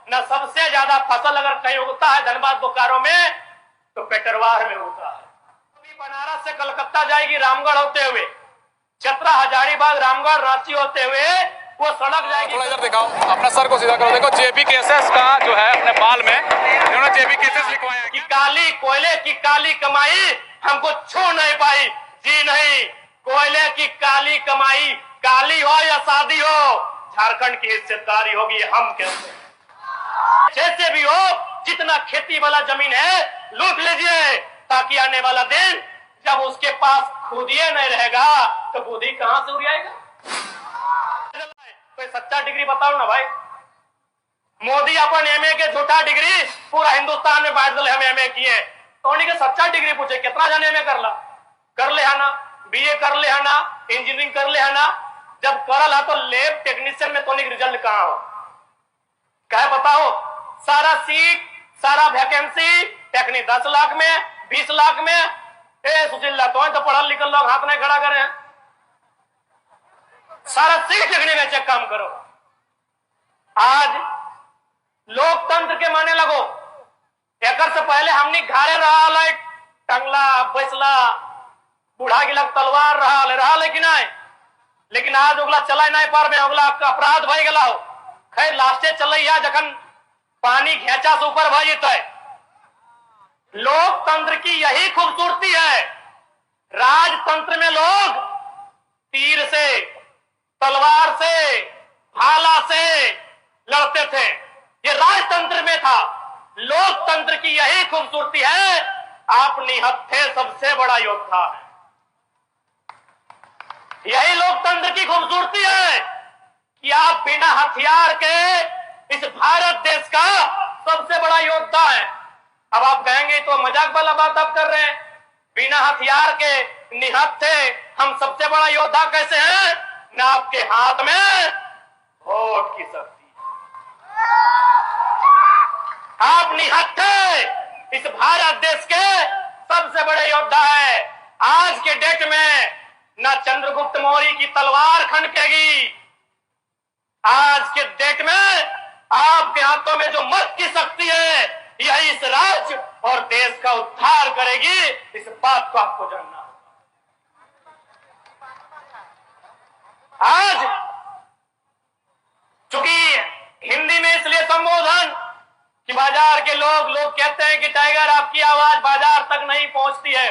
न सबसे ज्यादा फसल अगर कहीं उगता है धनबाद बोकारो में तो पेटरवार में होता है। बनारस से कलकत्ता जाएगी रामगढ़ होते हुए, चतरा हजारीबाग रामगढ़ रांची होते हुए वो सड़क जाएगी। थोड़ा इधर दिखाओ, अपना सर को सीधा करो। देखो जेबी केसेस का जो है अपने बाल में इन्होंने जेबी केसेस लिखवाया कि काली कोयले की काली कमाई हमको छू नहीं पाई। जी नहीं, कोयले की काली कमाई काली हो या शादी हो, झारखंड की हिस्सेदारी होगी। हम कहते हैं जैसे भी हो, जितना खेती वाला जमीन है लूट लीजिए, ताकि आने वाला दिन जब उसके पास खुदिए नहीं रहेगा तो बुद्धि कहां से उड़ाएगा। कोई सच्चा डिग्री बताओ ना भाई। मोदी अपन एमए के झूठा डिग्री पूरा हिंदुस्तान में बांट दे, हम एमए किए तो उन्हीं के सच्चा डिग्री पूछे कितना जाने एमए कर ले है ना, बीए कर ले है ना, इंजीनियरिंग कर ले है ना। जब करल है तो लैब टेक्नीशियन में तो रिजल्ट कहां हो, क्या बताओ। सारा सीट सारा वैकेंसी टेक्निक 10 लाख में 20 लाख में। ए सुशील तो पढ़ा लिखल लोग हाथ नहीं खड़ा करे, सारा सीट टेक्निक में चेक काम करो। आज लोकतंत्र के माने लगो, एक से पहले हमने घारे रहा टंगला बैसला बूढ़ा गिलक तलवार रहा लेकिन आए, लेकिन आज उगला चला नहीं पार में उगला अपराध भई गला हो। खैर लास्टे चल जखन पानी घेचा से ऊपर भई है। लोकतंत्र की यही खूबसूरती है। राजतंत्र में लोग तीर से तलवार से भाला से लड़ते थे, ये राजतंत्र में था। लोकतंत्र की यही खूबसूरती है, आप निहत्थे सबसे बड़ा योद्धा है। यही लोकतंत्र की खूबसूरती है कि आप बिना हथियार के इस भारत देश का सबसे बड़ा योद्धा है। अब आप कहेंगे तो मजाक वाला बात आप कर रहे हैं, बिना हथियार के निहत्थे हम सबसे बड़ा योद्धा कैसे हैं? ना आपके हाथ में वोट की शक्ति, आप निहत्थे इस भारत देश के सबसे बड़े योद्धा है। आज के डेट में ना चंद्रगुप्त मौर्य की तलवार खनकेगी। आज के डेट में आपके हाथों में जो मत की शक्ति है यही इस राज्य और देश का उद्धार करेगी। इस बात को आपको जानना होगा। आज चूंकि हिंदी में इसलिए संबोधन कि बाजार के लोग कहते हैं कि टाइगर आपकी आवाज बाजार तक नहीं पहुंचती है,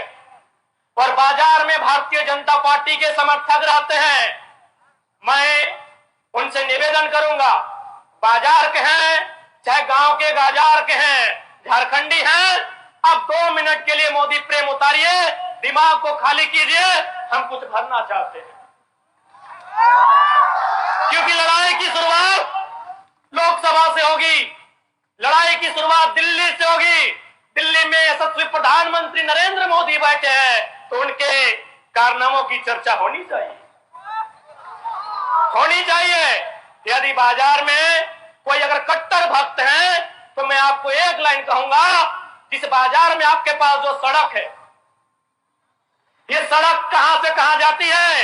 और बाजार में भारतीय जनता पार्टी के समर्थक रहते हैं। मैं उनसे निवेदन करूंगा, बाजार के हैं चाहे गांव के बाजार के हैं, झारखंडी हैं, अब 2 मिनट के लिए मोदी प्रेम उतारिए, दिमाग को खाली कीजिए, हम कुछ भरना चाहते हैं। क्योंकि लड़ाई की शुरुआत लोकसभा से होगी, लड़ाई की शुरुआत दिल्ली से होगी। दिल्ली में यशस्वी प्रधानमंत्री नरेंद्र मोदी बैठे हैं तो उनके कारनामों की चर्चा होनी चाहिए। यदि बाजार में कोई अगर कट्टर भक्त है तो मैं आपको एक लाइन कहूंगा, जिस बाजार में आपके पास जो सड़क है, ये सड़क कहां से कहां जाती है?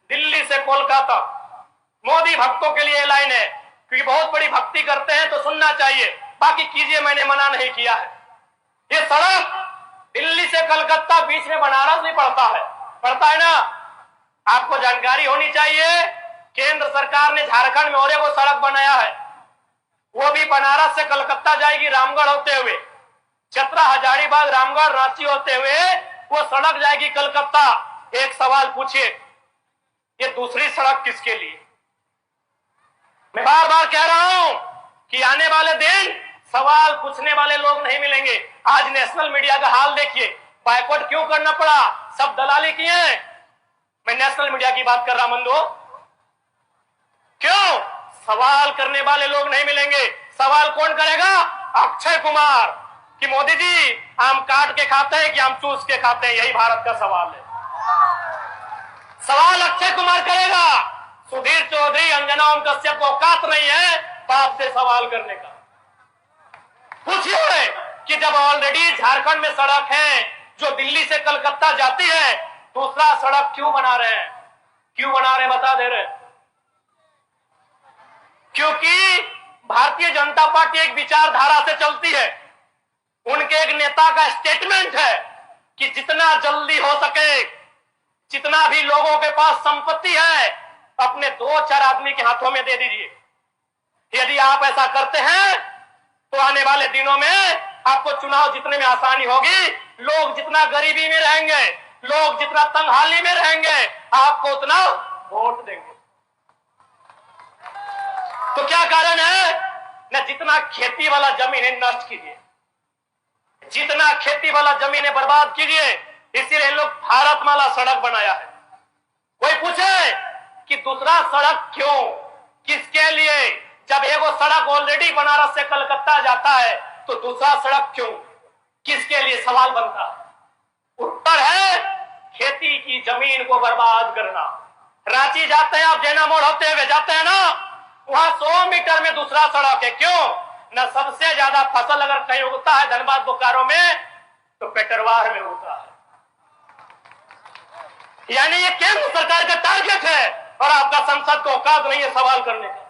दिल्ली से कोलकाता। मोदी भक्तों के लिए लाइन है, क्योंकि बहुत बड़ी भक्ति करते हैं तो सुनना चाहिए, बाकी कीजिए, मैंने मना नहीं किया है। ये सड़क दिल्ली से कलकत्ता बीच में बनारस भी पड़ता है ना। आपको जानकारी होनी चाहिए, केंद्र सरकार ने झारखंड में और एक सड़क बनाया है, वो भी बनारस से कलकत्ता जाएगी रामगढ़ होते हुए, चतरा हजारीबाग रामगढ़ रांची होते हुए वो सड़क जाएगी कलकत्ता। एक सवाल पूछिए, ये दूसरी सड़क किसके लिए? मैं बार बार कह रहा हूं कि आने वाले दिन सवाल पूछने वाले लोग नहीं मिलेंगे। आज नेशनल मीडिया का हाल देखिए, बायकॉट क्यों करना पड़ा? सब दलाली किए हैं। मैं नेशनल मीडिया की बात कर रहा बंधुओं, क्यों? सवाल करने वाले लोग नहीं मिलेंगे। सवाल कौन करेगा? अक्षय कुमार, कि मोदी जी आम काट के खाते हैं कि आम चूस के खाते हैं, यही भारत का सवाल है। सवाल अक्षय कुमार करेगा। सुधीर चौधरी, अंजना ओम कश्यप को औकात नहीं है बाप से सवाल करने का। पूछिए कि जब ऑलरेडी झारखंड में सड़क है जो दिल्ली से कलकत्ता जाती है, दूसरा सड़क क्यों बना रहे हैं? क्यों बना रहे हैं बता दे रहे हैं। क्योंकि भारतीय जनता पार्टी एक विचारधारा से चलती है। उनके एक नेता का स्टेटमेंट है कि जितना जल्दी हो सके, जितना भी लोगों के पास संपत्ति है, अपने 2-4 आदमी के हाथों में दे दीजिए। यदि आप ऐसा करते हैं तो आने वाले दिनों में आपको चुनाव जीतने में आसानी होगी। लोग जितना गरीबी में रहेंगे, लोग जितना तंगहाली में रहेंगे, आपको उतना वोट देंगे। तो क्या कारण है? न जितना खेती वाला जमीन है नष्ट कीजिए, जितना खेती वाला जमीन है बर्बाद कीजिए। इसीलिए लोग भारतमाला सड़क बनाया है। कोई पूछे कि दूसरा सड़क क्यों, किसके लिए? जब एगो सड़क ऑलरेडी बनारस से कलकत्ता जाता है तो दूसरा सड़क क्यों, किसके लिए? सवाल बनता है। उत्तर है खेती की जमीन को बर्बाद करना। रांची जाते हैं आप, जैना मोड़ होते हुए जाते हैं ना, वहां 100 मीटर में दूसरा सड़क है। क्यों? न सबसे ज्यादा फसल अगर कहीं उगता है धनबाद बोकारो में तो पेटरवार में उगता है। यानी ये केंद्र सरकार का टारगेट है और आपका संसद को औकात नहीं है सवाल करने का।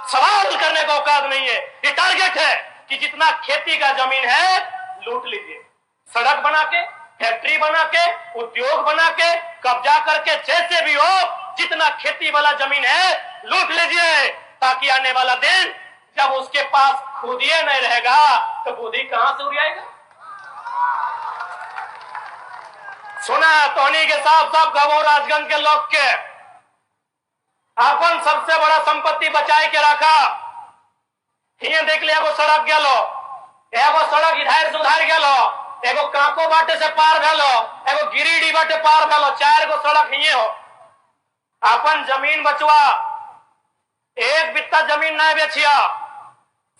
सवाल करने का औकात नहीं है। ये टारगेट है कि जितना खेती का जमीन है लूट लीजिए, सड़क बना के, फैक्ट्री बना के, उद्योग बना के, कब्जा करके, जैसे भी हो जितना खेती वाला जमीन है लूट लीजिए, ताकि आने वाला दिन जब उसके पास खुदिए नहीं रहेगा तो बुद्धि कहां से उड़ाएगा? सुना टोनी के साहब कहो राजगंज के लोग के अपन सबसे बड़ा संपत्ति बचाए के रखा। ये देख लिया एगो सड़क गेलो, एगो सड़क इधर से उधर गेलो, एगो काको बाटे से पार भेलो, एगो गिरिडीह बाटे पार भेलो, 4 गो सड़क हिये हो। अपन जमीन बचवा, एक बित्ता जमीन नहीं बेचिया,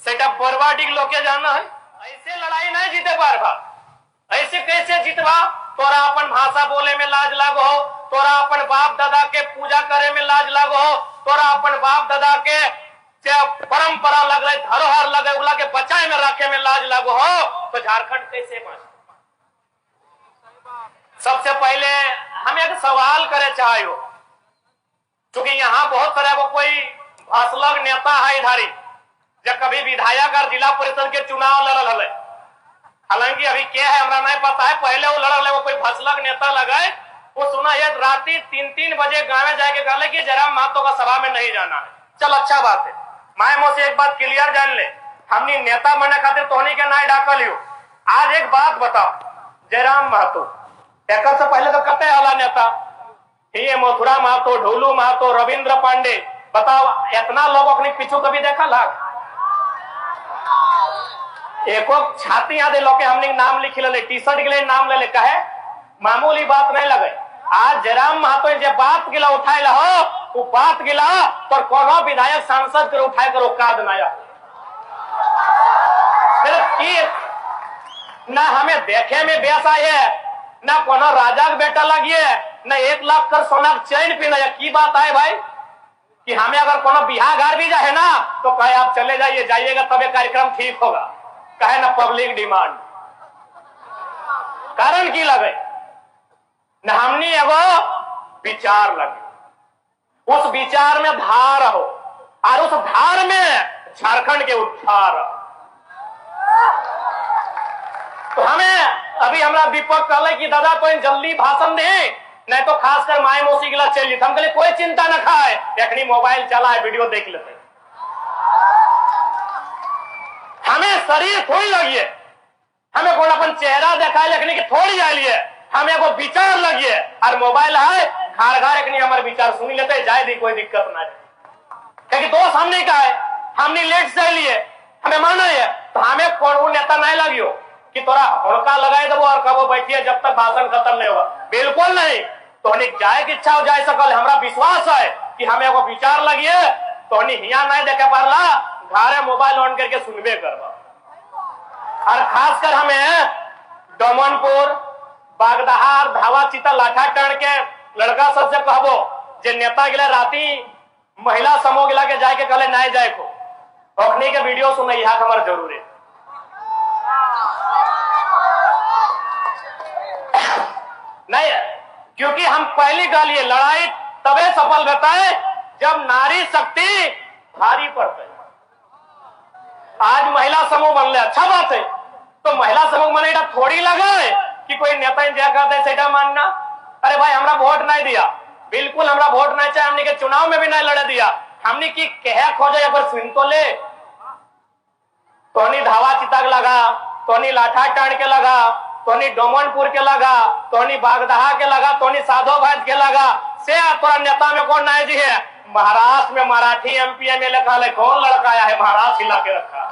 सेटा बर्बादी लोग के जाना है। ऐसे लड़ाई नहीं जीते बार बार। ऐसे कैसे जीतवा? तोरा अपन भाषा बोले में लाज लागो हो, तोरा अपन बाप दादा के पूजा करे में लाज लागो हो, तोरा अपन बाप दादा के परंपरा लग रहे, धरोहर लगे उला के बचाए में रखे में लाज लागो हो, तो झारखंड कैसे बचे? सबसे पहले हम एक सवाल करे चाहिए, क्योंकि यहाँ बहुत तरह को कोई भाषलग नेता है इधारी, जब कभी विधायक और जिला परिषद के चुनाव लड़ल है। हालांकि अभी क्या है हमरा नहीं पता है, पहले वो लड़ल है, वो कोई भाषलग नेता लगे, वो सुना ये रात्रि 3-3 बजे गाँव में जाके कहले कि जयराम महतो का सभा में नहीं जाना है। चल अच्छा बात है, माए मोह से एक बात क्लियर जान ले, हमने नेता बने खातिर तोहनी के ना डाकल लियो। आज एक बात बताओ, जयराम महतो एक से पहले तो कते वाला नेता ये मथुरा महतो, ढोलू महतो, रविंद्र पांडे, बताओ इतना लोग अपने पीछू कभी देखा लाग? एको छाती आदे लोग के हमने नाम लिख ले, टी शर्ट के लिए नाम ले ले, कहे मामूली बात नहीं लगे। आज जयराम महतो जब बात गिला उठाए ला हो, वो बात गिला तो कोनो विधायक सांसद कर उठाए कर औकात बनाया ना। हमें देखे में बेस आए ना, कोनो राजा का बेटा लगिए ना, 1 लाख कर सोना चैन पीना। की बात है भाई कि हमें अगर कोनो बिहार घर भी जाए ना तो कहे आप चले जाइए, जाइएगा तब कार्यक्रम ठीक होगा, कहे ना पब्लिक डिमांड। कारण की लगे न, हमने एगो विचार लगे, उस विचार में धार हो और उस धार में झारखंड के उद्धार। तो हमें अभी हमारा दीपक कहले कि दादा तो जल्दी भाषण दे, नहीं तो खासकर माए मौसी के लिए चल जीत। हम कहले कोई चिंता न खाए, यखनी मोबाइल चला है, वीडियो देख लेते। हमें शरीर थोड़ी लगिए, हमें कौन अपन चेहरा देखा लिखने की थोड़ी आइए, हमें वो विचार लगिए और मोबाइल है घर घर एक हमारे विचार सुन लेते जाए दी, कोई दिक्कत ना है। क्योंकि दोस्त हमने कहा है, हमने लेट से लिए, हमें माना है, तो हमें कौन नेता नहीं लगियो कि तोरा होड़का लगाए दो और कबो बैठिए जब तक भाषण खत्म नहीं हुआ। बिल्कुल नहीं, तो जाए की इच्छा हो जाए सकल। हमारा विश्वास है कि हमें वो विचार लगिए तो हिया नहीं देखे पारला, घरे मोबाइल ऑन करके सुनबे करवा। और खासकर हमें डोमनपुर, बागदहार, धावा, चिता, लाठा टन के लड़का सबसे कहबो जे नेता गिला राती महिला समूह गिला के जाके कहले नहीं जाए को, अखनी के वीडियो सुनई यहाँ हमारा जरूर है। नहीं, क्योंकि हम पहली गाली लड़ाई तबे सफल रहता है जब नारी शक्ति भारी पड़ते। आज महिला समूह बनले, अच्छा बात है। तो महिला समूह बने थोड़ी लगा है कि कोई नेता इंतजार करते सेटा मानना। अरे भाई हमरा वोट नहीं दिया, बिल्कुल हमरा वोट नहीं चाहिए, हमने के चुनाव में भी नहीं लड़े दिया, हमने की कह खोजे एक बार सुन तो ले। तोनी धावा चिताग लगा, तोनी लाठा टाण के लगा, तोनी डोमनपुर के लगा, तोनी बागदहा के लगा, तोनी साधो भाज के लगा, से तोरा नेता में कौन नहीं जी है? महाराष्ट्र में मराठी एमपी एमएलए काले कौन लड़का आया है? महाराष्ट्र हिला के रखा।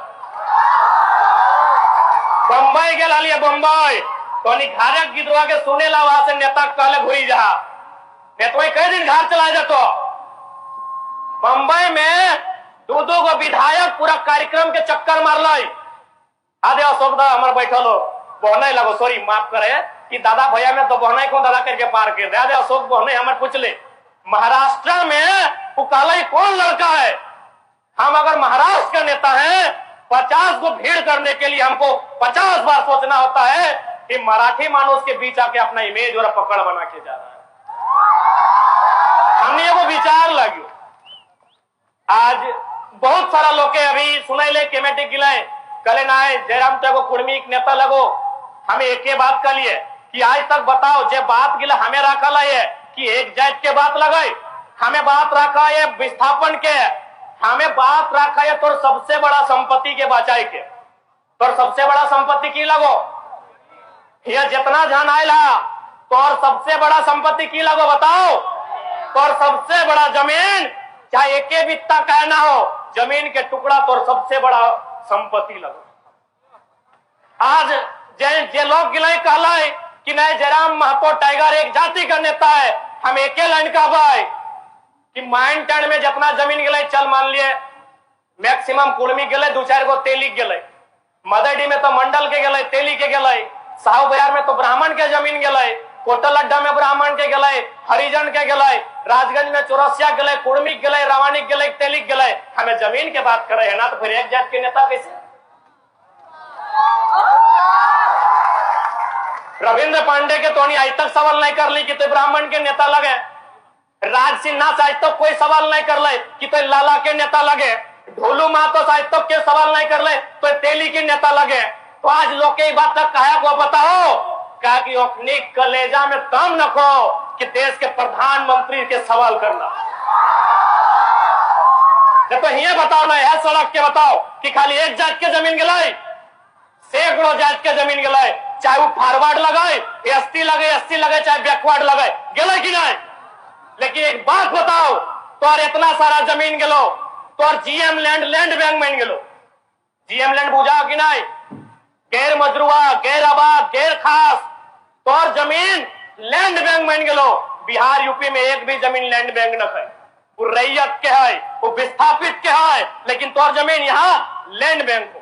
बंबई के लालिए बंबई, तोनी घारे गिदवा के सुने ला, वहां से नेता काले घुरी जा, नेता कई दिन घर चला जातो। बंबई में दो गो विधायक पूरा कार्यक्रम के चक्कर मारल। आदे अशोक दा हमारे बैठल हो बहने लगो, सॉरी माफ करे कि दादा भैया में तो बहने को दादा करके पार कर दे। आदे अशोक बहने हमारे पूछ ले, महाराष्ट्र में पुकाला कौन लड़का है? हम अगर महाराष्ट्र का नेता हैं, 50 को भीड़ करने के लिए हमको 50 बार सोचना होता है कि मराठी मानुष के बीच आके अपना इमेज और पकड़ बना के जा रहा है। हमने वो विचार लगे। आज बहुत सारा लोग के अभी सुनाई ले केमेटिक गिलाए कले ना है जयराम टेगो कुर्मी नेता लगो। हमें एक बात कर लिए कि आज तक बताओ जे बात गिला हमें रखा है कि एक जात के बात लगाए, हमें बात रखा है विस्थापन के, हमें बात रखा है तो सबसे बड़ा संपत्ति के बचाए के। तो सबसे बड़ा संपत्ति की लगो ये जितना ध्यान आयला तो और सबसे बड़ा संपत्ति की लगो बताओ। तो सबसे बड़ा जमीन चाहे एक बित्ता कहना हो, जमीन के टुकड़ा तो सबसे बड़ा संपत्ति लगो। आज जे लोग गिलाई कहला कि नहीं जयराम महतो टाइगर एक जाति का नेता है, हम एक लाइन का भाई कि माइन टर्न में जितना जमीन गिलाई चल मान लिए मैक्सिमम कुर्मी गए, 2-4 गो तेली गए, मदडी में तो मंडल के गए, तेली के गए, साहू बाजार में तो ब्राह्मण के जमीन गए, कोटल अड्डा में ब्राह्मण के गए, हरिजन के गए, राजगंज में चौरसिया गए, कुर्मी गए, रावानिक गए, तेलिक गए। हमें जमीन के बात करे है ना, तो फिर एक जात के नेता कैसे? रविंद्र पांडे के तो आज तक सवाल नहीं कर ली कि तो ब्राह्मण के नेता लगे। राज सिन्हा से आज तक कोई सवाल नहीं कर ले कि तो लाला के नेता लगे। ढोलू महतो से आज तक के सवाल नहीं कर ले तो तेली के नेता लगे। तो आज लोग के बात तक कहा को बताओ क्या कि अपनी कलेजा में दम रखो कि देश के प्रधानमंत्री के सवाल करना। तो ये बताओ ना, यह सड़क के बताओ कि खाली एक जात के जमीन गलाई, सैकड़ों जात के जमीन गलाई, चाहे वो फॉरवर्ड लगाए, एसटी लगे, चाहे बैकवर्ड लगाए, गले कि नहीं? लेकिन एक बात बताओ, तो इतना सारा जमीन गेलो तो जीएम लैंड बैंक में गेलो, जीएम लैंड बुझा कि नहीं? गैर मजरुआ, गैर आबाद, गैर खास तो जमीन लैंड बैंक में गेलो। बिहार यूपी में एक भी जमीन लैंड बैंक न है, वो रैयत के है, वो विस्थापित के है, लेकिन तोर जमीन यहाँ लैंड बैंक हो।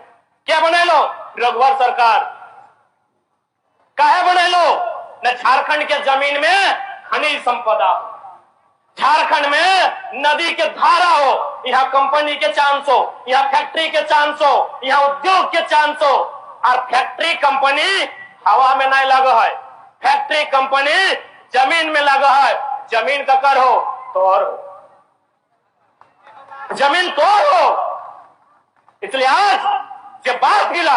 क्या बने लो? रघुवर सरकार काहे बने लो? न झारखंड के जमीन में खनिज संपदा हो, झारखंड में नदी के धारा हो, यहाँ कंपनी के चांस हो, यहाँ फैक्ट्री के चांस हो, यहाँ उद्योग के चांस हो। और फैक्ट्री कंपनी हवा में नहीं लगा है, फैक्ट्री कंपनी जमीन में लगा है। जमीन का कर हो तो और हो, जमीन तो हो। इसलिए आज जब बात गिला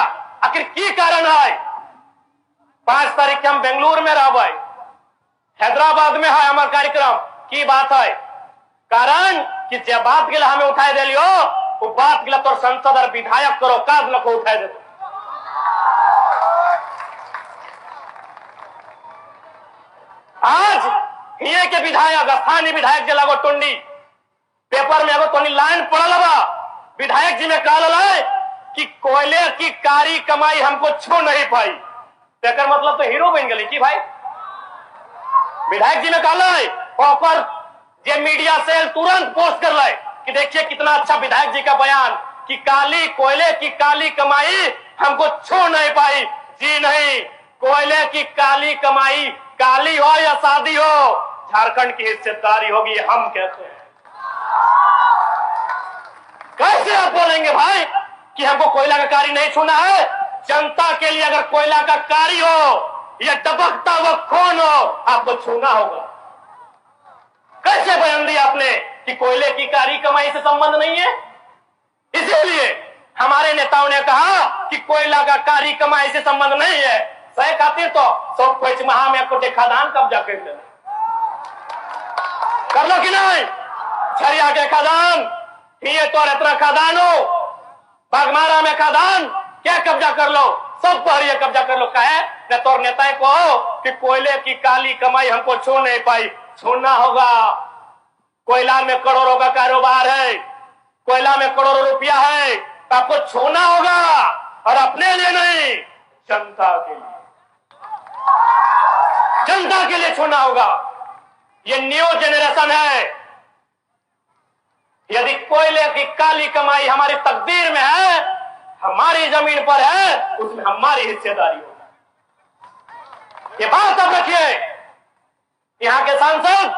आखिर की कारण है, 5 तारीख के हम बेंगलुरु में रह, हैदराबाद में है हमारा कार्यक्रम की बात है। कारण कि जब बात गिला हमें उठाए दे लियो, वो बात गिला तो संसद और विधायक करो काज न को उठाए दे। आज ये के विधायक स्थानीय विधायक जला गो टुंडी पेपर में अगर तो लाइन पड़ल बा, विधायक जी में कहल है कि कोयले की कारी कमाई हमको छू नहीं पाई। तेकर मतलब तो हीरो बन गई कि भाई विधायक जी ने कहला है और जे मीडिया सेल तुरंत पोस्ट कर ले कि देखिए कितना अच्छा विधायक जी का बयान कि काली कोयले की काली कमाई हमको छू नहीं पाई। जी नहीं, कोयले की काली कमाई काली हो या शादी हो, झारखंड की हिस्सेदारी होगी, हम कहते हैं। कैसे आप बोलेंगे भाई कि हमको कोयला का कारी नहीं छूना है? जनता के लिए अगर कोयला का कारी हो या दबकता हुआ खून हो, आपको छूना होगा। कैसे बयान दिया आपने कि कोयले की कारी कमाई से संबंध नहीं है? इसीलिए हमारे नेताओं ने कहा कि कोयला का कारी कमाई से संबंध नहीं है। सही खातिर तो सब पैच महा में को खदान कब्जा कर लो कि नहीं? झरिया के खदान, ये तो इतना खदान हो, बागमारा में खदान, क्या कब्जा कर लो? सब पर ये कब्जा कर लो। कहे न तो नेता को कि कोयले की काली कमाई हमको छू नहीं पाई, छोड़ना होगा। कोयला में करोड़ों का कारोबार है, कोयला में करोड़ों रुपया है, तो आपको छोड़ना होगा, और अपने लिए नहीं, जनता के लिए, जनता के लिए छोड़ना होगा। ये न्यू जेनरेशन है। यदि कोयले की काली कमाई हमारी तकदीर में है, हमारी जमीन पर है, उसमें हमारी हिस्सेदारी होगी। ये बात अब रखिए। यहां के सांसद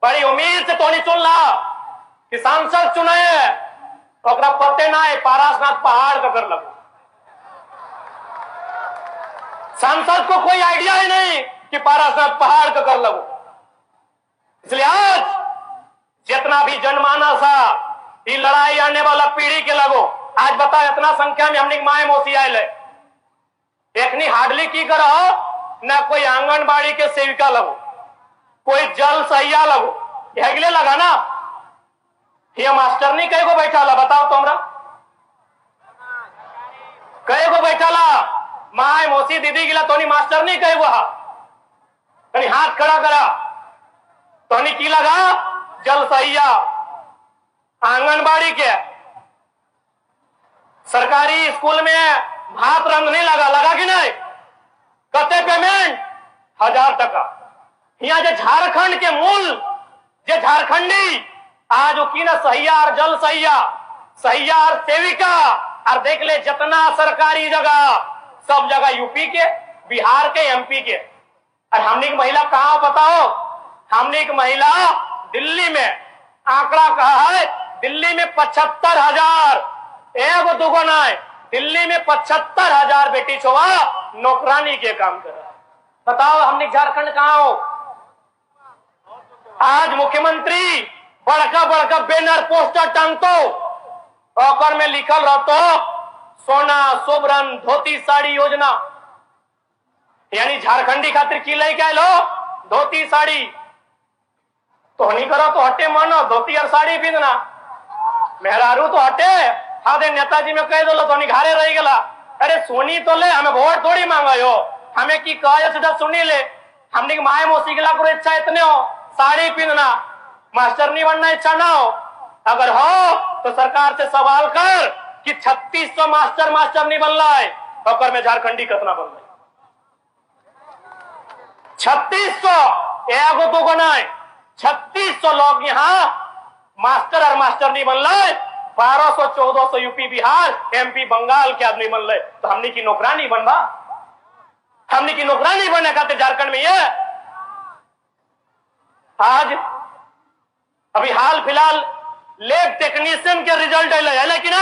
बड़ी उम्मीद से तो नहीं चुन रहा कि सांसद चुने तो पते ना है पारासनाथ पहाड़ का कर लगो। सांसद को कोई आइडिया ही नहीं कि पारासनाथ पहाड़ का कर लगो। इसलिए आज जितना भी जनमानस है, ये लड़ाई आने वाला पीढ़ी के लगो। आज बता इतना संख्या में हमने माए मौसी आये एकनी हार्डली की करो ना, कोई आंगनबाड़ी के सेविका लगो, कोई जल सहिया लगो, हेगले लगा ना। ये मास्टर नहीं कई को बैठा ला, बताओ तो हमरा कई को बैठा ला? माए मौसी दीदी गिला तो नहीं मास्टर नहीं कई वो कहीं हाथ खड़ा करा तो नहीं की लगा? जल सहिया, आंगनबाड़ी के, सरकारी स्कूल में भात रंग नहीं लगा कि नहीं? कते पेमेंट 1000 टका। यहाँ जो झारखंड के मूल जो झारखंडी आज की ना सहियार, जल सहियार सेविका, और देख ले जितना सरकारी जगह, सब जगह यूपी के, बिहार के, एमपी के। और हमने की महिला कहां बताओ? हमने की महिला दिल्ली में, आंकड़ा कहा है दिल्ली में 75,000, एगो दुगो ना है, दिल्ली में 75,000 बेटी छोआ नौकरानी के काम कर रहा। बताओ हमने झारखंड कहां हो? आज मुख्यमंत्री बड़का बड़का बैनर पोस्टर टांगतो, और में लिखल रहतो सोना सोबरन धोती साड़ी योजना। यानी झारखंडी खातिर की ले के लो धोती साड़ी, तो नहीं करो तो हटे मानो धोती और साड़ी पीना। मेहरारू तो हटे, हाँ दे नेताजी में कह दो तो घारे रह गला। अरे सुनी तो ले, हमें वोट थोड़ी मांगा हो, हमें की कहा सीधा सुनी ले। हमने माए मौसी गिला को इच्छा इतने हो साड़ी पीना, मास्टर नहीं बनना इच्छा ना हो, अगर हो तो सरकार से सवाल कर कि 3600 मास्टर नहीं बन रहा है, और में झारखंडी कितना बन रहा है? 3600, एगो तो बना है, 3600 लोग यहाँ मास्टर और मास्टर नहीं बन रहा है। 1200-1400 यूपी बिहार एमपी बंगाल के आदमी बन रहे, तो हमने की नौकरानी बनवा, हमने की नौकरानी बनने खाते झारखंड में। ये आज अभी हाल फिलहाल लैब टेक्नीशियन के रिजल्ट है लेकिन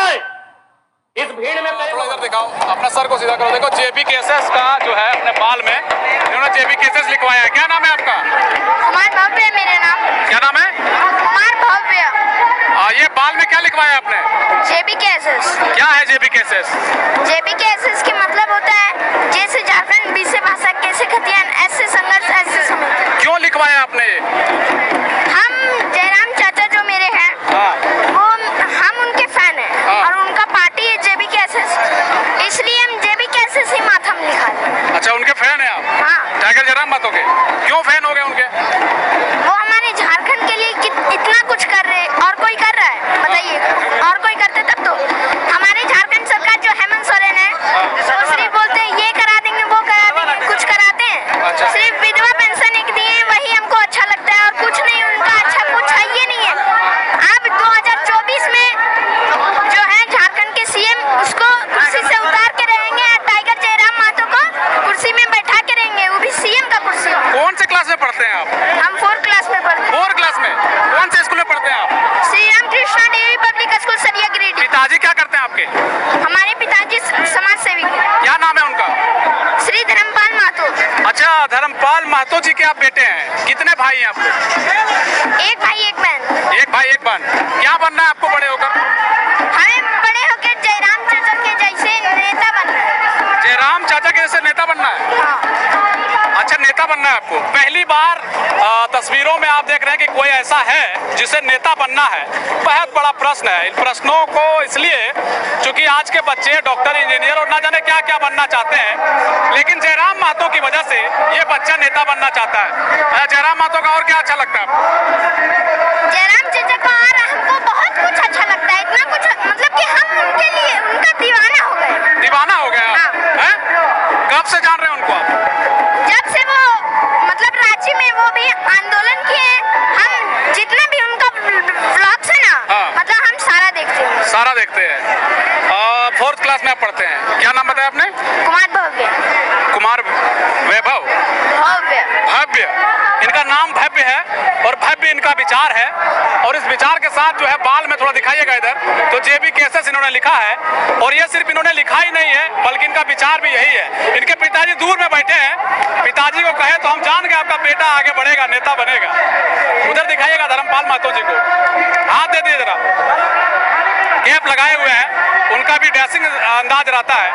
इस भीड़ में इधर दिखाओ, अपना सर को सीधा करो। देखो जेबी केसेस का जो है अपने बाल में इन्होंने जेबी केसेस लिखवाया है। क्या नाम है आपका? कुमार भव्य मेरा नाम। क्या नाम है? कुमार भव्य। ये बाल में क्या लिखवाया आपने? जेबी केसेस। क्या है जेबी केसेस? जेबी केसेस के मतलब होता है जैसे झारखंड विषय भाषा कैसे खतियान ऐसे संघर्ष ऐसे समय। क्यों लिखवाया आपने? हम जयराम चाचा जो मेरे हैं, वो हम उनके फैन हैं, और उनका पार्टी है जेबी केसेस, इसलिए हम जेबी केसेस ही माथम लिखा है। अच्छा, उनके फैन है आप? हाँ। टाइगर जयराम बात हो गए, क्यों फैन हो गए उनके? वो हमारे झारखंड के लिए इतना कुछ कर रहे, और कोई कर रहा है बताइए? और कोई करते तब तो। हमारे झारखंड सरकार जो हेमंत सोरेन है, वो सिर्फ बोलते हैं ये करा देंगे वो करा देंगे, कुछ कराते हैं? सिर्फ विधवा पेंशन एक दिए, वही हमको अच्छा लगता है, और कुछ नहीं, उनका अच्छा कुछ है ये नहीं है। अब 2024 में जो है झारखंड के सीएम उसको कुर्सी से उतार के रहेंगे, टाइगर जयराम महतो को कुर्सी में बैठा के रहेंगे, वो भी सीएम का कुर्सी। कौन से क्लास में पढ़ते हैं आप? हम 4th क्लास में पढ़ते हैं। 4th क्लास में? कौन से स्कूल में पढ़ते हैं आप? श्री राम कृष्णा देवी पब्लिक स्कूल सरिया गिरिडीह। पिताजी क्या करते हैं आपके? हमारे पिताजी समाज सेवी। क्या नाम है उनका? श्री धर्मपाल महतो। अच्छा, धर्मपाल महतो जी के आप बेटे हैं। कितने भाई हैं आपको? एक भाई एक बहन। एक भाई एक बहन। क्या बनना है आपको बड़े होकर? हमें नेता बनना है? हाँ। अच्छा, नेता बनना है आपको। पहली बार तस्वीरों में आप देख रहे हैं कि कोई ऐसा है जिसे नेता बनना है। बहुत बड़ा प्रश्न है। इन प्रश्नों को इसलिए क्योंकि आज के बच्चे डॉक्टर, इंजीनियर और ना जाने क्या क्या बनना चाहते हैं, लेकिन जयराम महतो की वजह से ये बच्चा नेता बनना चाहता है। जयराम महतो का और क्या अच्छा लगता है आपको? जयराम चाचा को और हमको बहुत कुछ अच्छा लगता है, इतना कुछ मतलब कि हम उनके लिए उनका दीवाना हो गए। दीवाना हो गया? हाँ। हैं? कब से जान रहे हैं उनको आप? जब से वो मतलब रांची में वो भी आंदोलन किए, हम जितना भी उनका व्लॉग्स है ना, हाँ। मतलब हम सारा देखते हैं। सारा देखते हैं। 4th क्लास में आप पढ़ते हैं। क्या नाम बताया आपने? कुमार भव्य। कुमार वैभव? भव्य। भव्य। इनका नाम भव्य है और भव्य इनका विचार है। और इस विचार के साथ जो है बाल में थोड़ा दिखाइएगा इधर, तो जेबी केसेस इन्होंने लिखा है। और ये सिर्फ इन्होंने लिखा ही नहीं है बल्कि इनका विचार भी यही है। इनके पिताजी दूर में बैठे हैं। पिताजी को कहे तो हम जान गए आपका बेटा आगे बढ़ेगा, नेता बनेगा। उधर दिखाइएगा धर्मपाल महतो जी को, हाथ दे दिए जरा। कैप लगाए हुए हैं, उनका भी ड्रेसिंग अंदाज रहता है।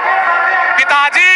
पिताजी